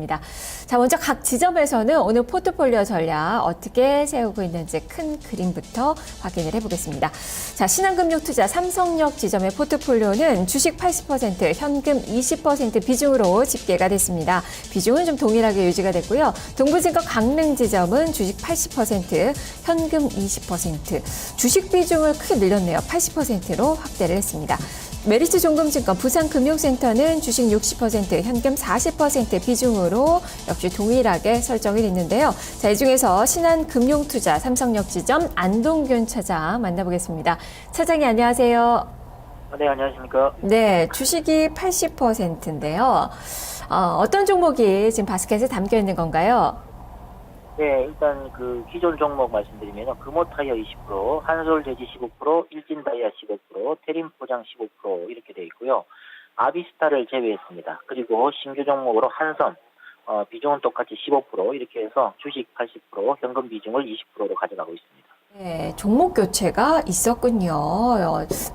알아보겠습니다. 자, 먼저 각 지점에서는 오늘 포트폴리오 전략 어떻게 세우고 있는지 큰 그림부터 확인을 해보겠습니다. 자, 신한금융투자 삼성역 지점의 포트폴리오는 주식 80%, 현금 20% 비중으로 집계가 됐습니다. 비중은 좀 동일하게 유지가 됐고요. 동부증권 강릉 지점은 주식 80%, 현금 20%, 주식 비중을 크게 늘렸네요. 80%로 확대를 했습니다. 메리츠 종금증권 부산금융센터는 주식 60%, 현금 40% 비중으로 역시 동일하게 설정이 됐는데요. 자, 이 중에서 신한금융투자 삼성역 지점 안동균 차장 만나보겠습니다. 차장님 안녕하세요. 네, 안녕하십니까. 네, 주식이 80%인데요. 어떤 종목이 지금 바스켓에 담겨 있는 건가요? 네, 일단 그 기존 종목 말씀드리면요. 금호타이어 20%, 한솔돼지 15%, 일진다이아 15%, 테림포장 15% 이렇게 되어 있고요. 아비스타를 제외했습니다. 그리고 신규 종목으로 한섬, 비중은 똑같이 15% 이렇게 해서 주식 80%, 현금 비중을 20%로 가져가고 있습니다. 네, 종목 교체가 있었군요.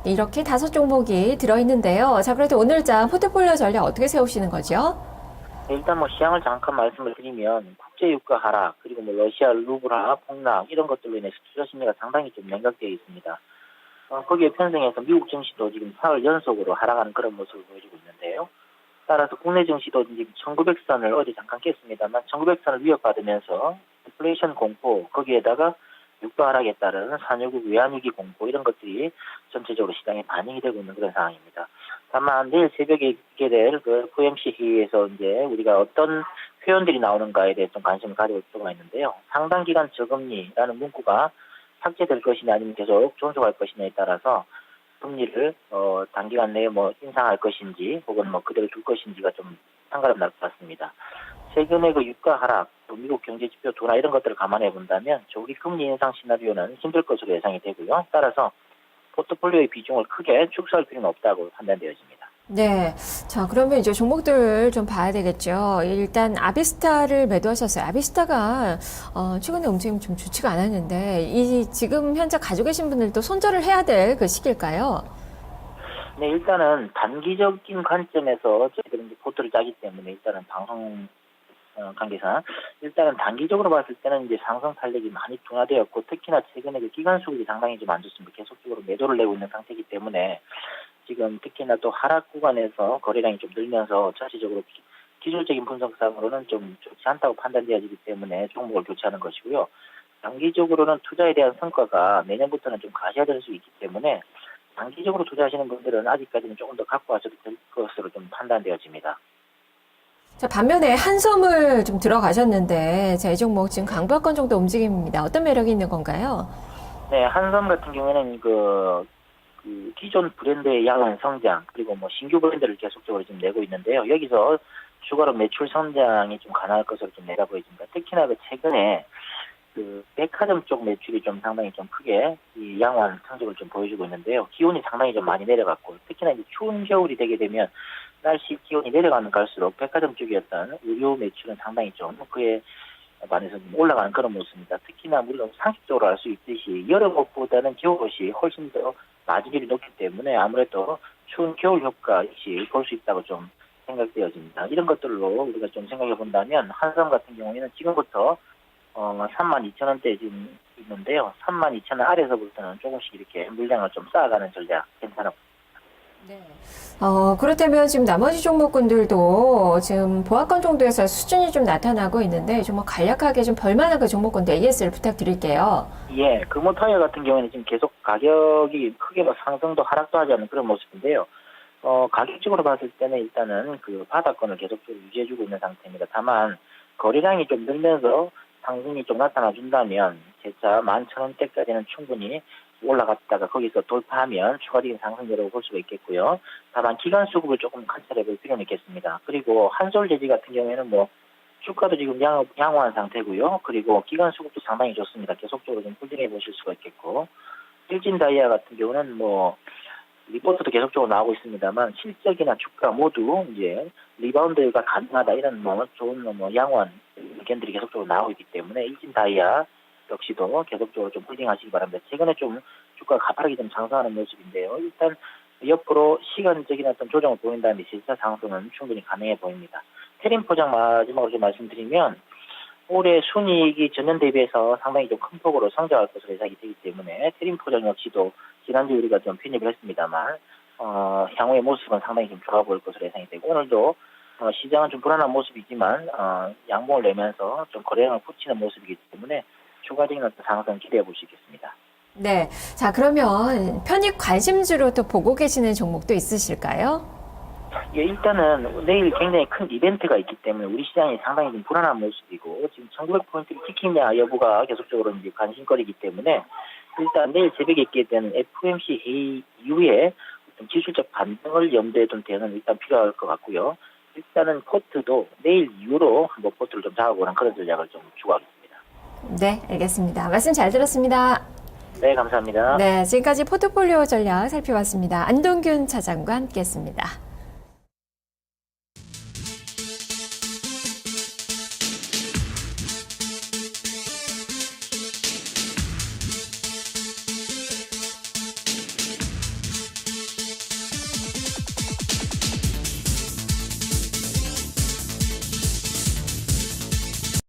이렇게 5종목이 들어있는데요. 자, 그래도 오늘자 포트폴리오 전략 어떻게 세우시는 거죠? 네, 일단 뭐 시장을 잠깐 말씀을 드리면 국제유가 하락, 그리고 뭐 러시아 루블화 폭락 이런 것들로 인해서 투자 심리가 상당히 좀 냉각되어 있습니다. 거기에 편성해서 미국 증시도 지금 사흘 연속으로 하락하는 그런 모습을 보여주고 있는데요. 따라서 국내 증시도 지금 1900선을 어제 잠깐 깼습니다만 1900선을 위협받으면서 인플레이션 공포, 거기에다가 유가 하락에 따른 산유국 외환위기 공포 이런 것들이 전체적으로 시장에 반영이 되고 있는 그런 상황입니다. 다만 내일 새벽에 있게 될 그 FOMC 회의에서 이제 우리가 어떤 표현들이 나오는가에 대해 좀 관심을 가지고 있어가 있는데요. 상당 기간 저금리라는 문구가 삭제될 것이냐 아니면 계속 존속할 것이냐에 따라서 금리를 단기간 내에 뭐 인상할 것인지 혹은 뭐 그대로 둘 것인지가 좀 상관은 날 것 같습니다. 최근에 그 유가 하락, 또 미국 경제 지표 둔화 이런 것들을 감안해 본다면 조기 금리 인상 시나리오는 힘들 것으로 예상이 되고요. 따라서 포트폴리오의 비중을 크게 축소할 필요는 없다고 판단되어집니다. 네. 자, 그러면 이제 종목들을 좀 봐야 되겠죠. 일단 아비스타를 매도하셨어요. 아비스타가 최근에 움직임이 좀 좋지가 않았는데 지금 현재 가지고 계신 분들도 손절을 해야 될 그 시기일까요? 네, 일단은 단기적인 관점에서 저희들은 이제 포트를 짜기 때문에 일단은 방송 관계상 일단은 단기적으로 봤을 때는 이제 상승 탄력이 많이 둔화되었고 특히나 최근에 그 기관 수급이 상당히 좀 안 좋습니다. 계속적으로 매도를 내고 있는 상태이기 때문에 지금 특히나 또 하락 구간에서 거래량이 좀 늘면서 전체적으로 기술적인 분석상으로는 좀 좋지 않다고 판단되어지기 때문에 종목을 교체하는 것이고요. 장기적으로는 투자에 대한 성과가 내년부터는 좀 가시화될 수 있기 때문에 장기적으로 투자하시는 분들은 아직까지는 조금 더 갖고 와셔도 될 것으로 좀 판단되어집니다. 자, 반면에 한섬을 좀 들어가셨는데, 자, 이 종목 지금 강보합권 정도 움직임입니다. 어떤 매력이 있는 건가요? 네, 한섬 같은 경우에는 그 기존 브랜드의 양한 성장, 그리고 뭐 신규 브랜드를 계속적으로 지금 내고 있는데요. 여기서 추가로 매출 성장이 좀 가능할 것으로 좀 내다 보여집니다. 특히나 그 최근에 그 백화점 쪽 매출이 좀 상당히 좀 크게 이 양호한 성적을 좀 보여주고 있는데요. 기온이 상당히 좀 많이 내려갔고, 특히나 이제 추운 겨울이 되게 되면 날씨 기온이 내려가는 갈수록 백화점 쪽이었던 의류 매출은 상당히 좀 그에 반해서 좀 올라가는 그런 모습입니다. 특히나 물론 상식적으로 알 수 있듯이 여름 옷보다는 겨울 옷이 훨씬 더 마진율이 높기 때문에 아무래도 추운 겨울 효과 역시 볼 수 있다고 좀 생각되어집니다. 이런 것들로 우리가 좀 생각해 본다면 한섬 같은 경우에는 지금부터 32,000원대 지금 있는데요. 32,000원 아래서부터는 조금씩 이렇게 물량을 좀 쌓아가는 전략 괜찮아. 네. 그렇다면 지금 나머지 종목군들도 지금 보합권 정도에서 수준이 좀 나타나고 있는데 좀 뭐 간략하게 좀 별만한 그 종목군들 AS를 부탁드릴게요. 예, 금호타이어 같은 경우에는 지금 계속 가격이 크게 뭐 상승도 하락도 하지 않는 그런 모습인데요. 가격적으로 봤을 때는 일단은 그 바닥권을 계속적으로 유지해주고 있는 상태입니다. 다만 거래량이 좀 늘면서 상승이 좀 나타나 준다면 제차 11,000원대까지는 충분히 올라갔다가 거기서 돌파하면 추가적인 상승 여력을 볼 수가 있겠고요. 다만 기간 수급을 조금 관찰해 볼 필요는 있겠습니다. 그리고 한솔돼지 같은 경우에는 뭐 주가도 지금 양호한 상태고요. 그리고 기간 수급도 상당히 좋습니다. 계속적으로 좀 홀딩해 보실 수가 있겠고, 일진다이아 같은 경우는 뭐 리포트도 계속적으로 나오고 있습니다만 실적이나 주가 모두 이제 리바운드가 가능하다 이런 뭐 좋은 뭐 양호한 의견들이 계속적으로 나오고 있기 때문에 일진다이아 역시도 계속적으로 좀 홀딩하시기 바랍니다. 최근에 좀 주가가 가파르게 좀 상승하는 모습인데요. 일단 옆으로 시간적인 어떤 조정을 보인다는 실사 상승은 충분히 가능해 보입니다. 테린 포장 마지막으로 좀 말씀드리면 올해 순이익이 전년 대비해서 상당히 좀 큰 폭으로 성장할 것으로 예상이 되기 때문에 테린 포장 역시도 지난주 우리가 좀 편입을 했습니다만 향후의 모습은 상당히 좀 좋아 보일 것으로 예상이 되고 오늘도 시장은 좀 불안한 모습이지만 양봉을 내면서 좀 거래량을 붙이는 모습이기 때문에 추가적인 어떤 상승 기대해 볼 수 있겠습니다. 네. 자, 그러면 편입 관심주로 또 보고 계시는 종목도 있으실까요? 예, 일단은 내일 굉장히 큰 이벤트가 있기 때문에 우리 시장이 상당히 좀 불안한 모습이고 지금 1900포인트를 지키냐 여부가 계속적으로 이제 관심거리이기 때문에 일단 내일 새벽에 있게 되는 FOMC 회의 이후에 어떤 기술적 반등을 염두에 둔 대응은 일단 필요할 것 같고요. 일단은 포트도 내일 이후로 한번 포트를 좀 잡아보는 그런 전략을 좀 추구하겠습니다. 네, 알겠습니다. 말씀 잘 들었습니다. 네, 감사합니다. 네, 지금까지 포트폴리오 전략 살펴봤습니다. 안동균 차장과 함께했습니다.